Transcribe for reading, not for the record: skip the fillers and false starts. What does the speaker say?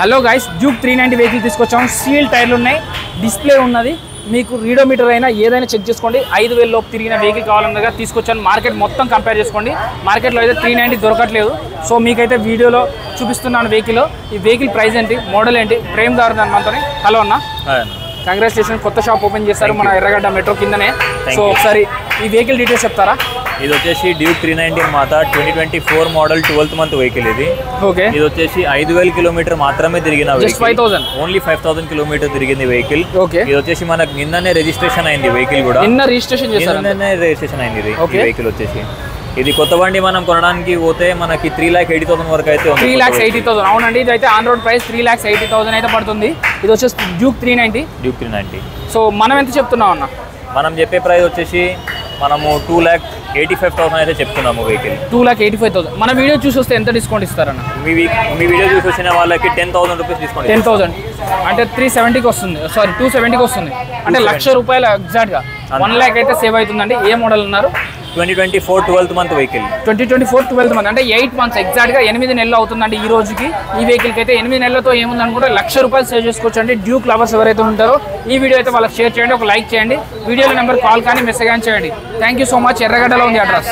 Hello guys, Duke 390 vehicle తీసుకొచ్చాము. Seal టైర్లు ఉన్నాయి, డిస్ప్లే ఉన్నది. మీకు రీడోమీటర్ అయినా ఏదైనా చెక్ చేసుకోండి. 5000 లోపు తిరిగిన వెహికల్ కావాలన్నగా తీసుకొచ్చాను. మార్కెట్ మొత్తం కంపేర్ చేసుకోండి. మార్కెట్లో అయితే 390 దొరకట్లేదు. సో మీకైతే వీడియోలో చూపిస్తున్నాను వెహికల్. ఈ వెహికల్ ప్రైస్ ఏంటి, మోడల్ ఏంటి, ప్రేమ్ గారు మనతో. హలో అన్న, కంగ్రాచులేషన్. కొత్త షాప్ ఓపెన్ చేశారు మన ఎర్రగడ్డ మెట్రో కిందనే. సో ఒకసారి ఈ వెహికల్ డీటెయిల్స్ చెప్తారా? ఇది వచ్చేసి డ్యూక్ 390 మాత 2024 మోడల్ 12th మంత్ వెహికల్. ఇది ఓకే. ఇది వచ్చేసి 5000 కిలోమీటర్ మాత్రమే తిరిగిన వెహికల్. ఓన్లీ 5000 కిలోమీటర్ తిరిగింది వెహికల్. ఓకే. ఇది వచ్చేసి మనకు నిన్ననే రిజిస్ట్రేషన్ అయింది వెహికల్ కూడా. నిన్న రిజిస్ట్రేషన్ చేశారు. నిన్ననే రిజిస్ట్రేషన్ అయింది ఇది వెహికల్ వచ్చేసి. ఇది కొత్త బండి మనం కొనడానికి పోతే మనకి 3,80,000 వరకు అయితే 3,80,000. అవునండి, ఇది అయితే ఆన్ రోడ్ ప్రైస్ 3,80,000 అయితే పడుతుంది. ఇది వచ్చేసి డ్యూక్ 390. సో మనం ఎంత చెప్తున్నాం అన్న? మనం చెప్పే ప్రైస్ వచ్చేసి మనము 2,85,000 అయితే చెప్తున్నాము వెహికల్. 2,85,000. మన వీడియో చూసి వస్తే ఎంత డిస్కౌంట్ ఇస్తారన్న? మీ వీడియో చూసి వచ్చిన వాళ్ళకి 10,000 రూపీస్ డిస్కౌంట్. 10,000 అంటే 370కి వస్తుంది. సారీ 270కి వస్తుంది. అంటే ₹1,00,000 ఎగ్జాక్ట్గా 1 lakh అయితే సేవ్ అవుతుందండి. ఏ మోడల్ ఉన్నారు? 2024 12th month vehicle. 2024 12th month అంటే 8 months ఎగ్జాక్ట్గా 8 నెలలు అవుతుందండి ఈ రోజుకి. ఈ వెహికల్కి అయితే 8 నెలలతో ఏముంది అనుకుంటే ₹1,00,000 సేవ్ చేసుకోవచ్చు అండి. డ్యూక్ లవర్స్ ఎవరైతే ఉంటారో ఈ వీడియో అయితే వాళ్ళకి షేర్ చేయండి, ఒక లైక్ చేయండి. వీడియోలో నెంబర్ కాల్ కానీ మెసేజ్ కానీ చేయండి. Thank you so much. ఎర్రగడ్డలో ఉంది అడ్రస్.